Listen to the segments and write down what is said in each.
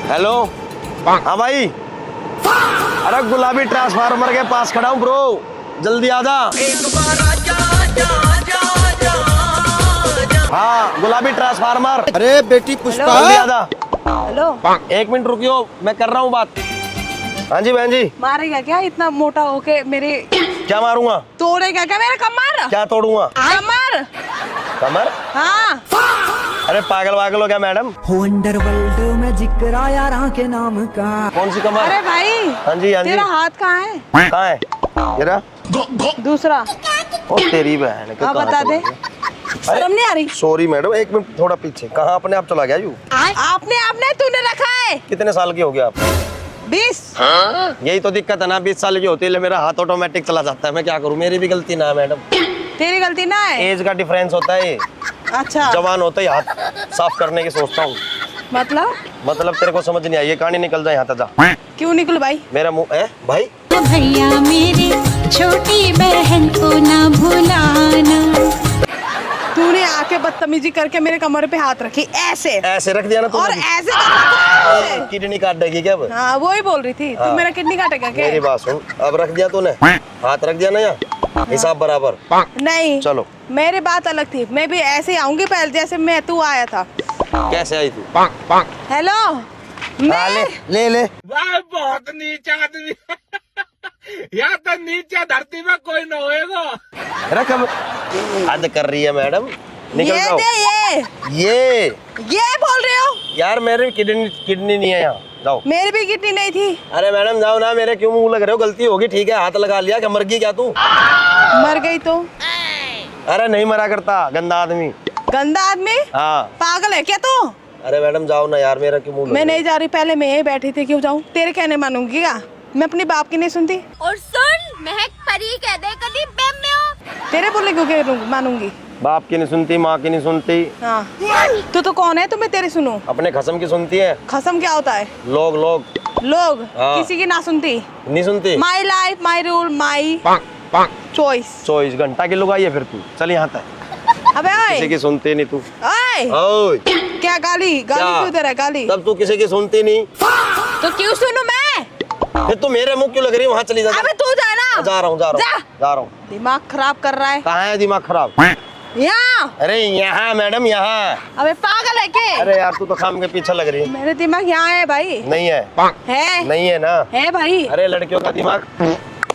Hello. हाँ भाई, अरे गुलाबी ट्रांसफार्मर के पास खड़ा हूँ ब्रो, जल्दी आ जा। हाँ गुलाबी ट्रांसफार्मर। अरे बेटी पुष्पा, जल्दी आ जा। हेलो, 1 मिनट रुकियो, मैं कर रहा हूँ बात। हाँ जी बहन जी। मारेगा क्या इतना मोटा होके मेरे? क्या मारूंगा? तोड़ेगा क्या मेरा कमर? क्या तोड़ूंगा? कमर। कमर? हाँ। अरे पागल वागल हो क्या मैडम? वंडरवर्ल्ड में जिक्र आया राह के नाम का। कौन सी कमर? अरे भाई, हाँ जी हाँ जी। तेरा हाथ कहाँ है? कहाँ है तेरा? दूसरा। ओ तेरी बहन के, हाँ कहाँ बता चला दे। गया? शर्म नहीं आ रही? सॉरी मैडम, 1 मिनट थोड़ा पीछे। कहाँ अपने आप चला गया यू? आपने आपने तूने रखा है। कितने साल की हो गया आप? 20। यही तो दिक्कत है ना, 20 साल की होती है मेरा हाथ ऑटोमेटिक चला जाता है। मैं क्या करूँ, मेरी भी गलती ना है मैडम। तेरी गलती ना है। एज का डिफरेंस होता है ये। अच्छा, जवान होते ही हाथ साफ करने की सोचता हूँ। मतलब तेरे को समझ नहीं आई, ये कहानी निकल जाए यहाँ तक जा। क्यों निकल भाई? मेरा मुंह है भाई। भैया मेरी छोटी बहन को ना भुलाना। तूने आके बदतमीजी करके मेरे कमर पे हाथ रखी ऐसे ऐसे रख दिया ना और तूने। ऐसे ऐसे। किडनी काट देगी क्या अब? हाँ वो ही बोल रही थी। तू हाँ। मेरा किडनी काटेगा क्या? मेरी बात सुन, अब रख दिया तूने, हाथ रख दिया ना यहाँ, हिसाब बराबर। नहीं, चलो। मेरी बात अलग थी। मैं भी ऐसे ही आऊंगी पहले जैसे मैं तू आया था। कैसे आई तू? हेलो, हाँ, ले ले ले। वाह बहुत नीचा आदमी। यहाँ तो नीचे धरती में कोई न होएगा। रख अब। हद कर रही है मैडम, निकल ये जाओ। दे ये बोल रहे हो? यार मेरी किडनी नहीं है यहाँ, जाओ। मेरी भी किडनी नहीं थी। अरे मैडम जाओ ना, मेरे क्यों मुंह लग रहे हो? गलती होगी ठीक है, हाथ लगा लिया, क्या मर गई क्या तू? मर गई तो? अरे नहीं मरा करता, गंदा आदमी। गंदा आदमी? हाँ। पागल है क्या तू? अरे मैडम जाओ ना यार, मेरा क्यों मुंह लग मैं रहा नहीं जा रही, पहले मैं यही बैठी थी, क्यों जाऊँ? तेरे कहने मानूंगी क्या? मैं अपनी बाप की नहीं सुनती। और सुन, महक परी कह दे कदी बेम में हो। तेरे बोले क्यों मानूंगी? बाप की नहीं सुनती, माँ की नहीं सुनती। हाँ, तू तो कौन है तो मैं तेरी सुनूं? अपने खसम की सुनती है। खसम क्या होता है? लोग लोग हाँ। किसी की ना सुनती। नहीं सुनती। My life my rule my choice. 24 घंटा की लुगाई है फिर तू, चल यहाँ तक। अबे किसी ओए की सुनती नहीं तू। ओए, ओए क्या गाली क्या? क्यों दे रहा है गाली? तब तू किसी की सुनती नहीं, तो क्यों सुनूं मैं? फिर तू मेरे मुंह क्यों लग रही है? वहाँ चली जा। अबे तू जा ना। जा रहा हूँ जा। जा रहा हूँ। दिमाग खराब कर रहा है। कहाँ है दिमाग खराब? यहाँ। अरे यहाँ मैडम, यहाँ। अबे पागल है क्या? अरे यार तू तो काम के पीछे लग रही है। मेरे दिमाग यहाँ है भाई। नहीं है। है नहीं है ना? है भाई। अरे लड़कियों का दिमाग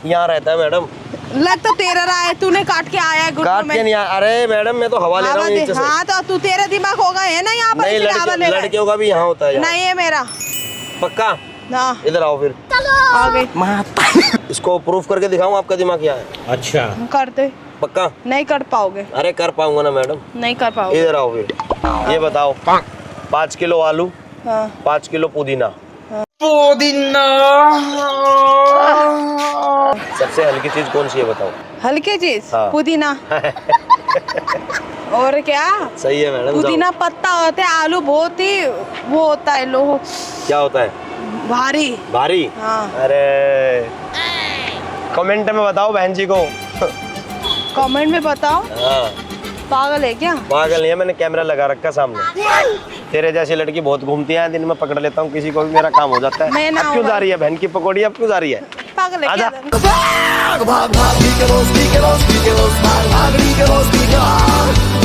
यहाँ रहता है मैडम। लग तो तेरा रहा है, तूने काट के आया है काट के नहीं अरे मैडम मैं तो हवा ले रहा हूँ नीचे से। हाँ तो तू तेरा दिमाग होगा है ना यहाँ पर? नहीं, इसलिए हवा ले रहा है। लड़कियों का भी यहाँ होता है। नहीं है मेरा। पक्का? ना। इधर आओ फिर। आ गई। इसको प्रूफ करके दिखाऊं आपका दिमाग यहाँ है। अच्छा करते पक्का? नहीं कर पाओगे। अरे कर पाऊंगा ना मैडम। नहीं कर पाओगे। इधर आओ फिर। ये बताओ, 5 किलो आलू, हाँ। 5 किलो पुदीना। सबसे हल्की चीज कौन सी है बताओ? हल्की चीज? हाँ। पुदीना। और क्या? सही है मैडम। पुदीना पत्ता होता है, आलू बहुत ही वो होता है लोग क्या होता है? भारी। भारी? हाँ। अरे कमेंट में बताओ बहन जी को। कमेंट में बताओ। हाँ। पागल है क्या? पागल नहीं है, मैंने कैमरा लगा रखा सामने। तेरे जैसी लड़की बहुत घूमती है, दिन में पकड़ लेता हूँ किसी को भी, मेरा काम हो जाता है। मैं ना अब क्यों जा रही है बहन की पकौड़ी? अब क्यों जा रही है? पागल है आजा। क्या?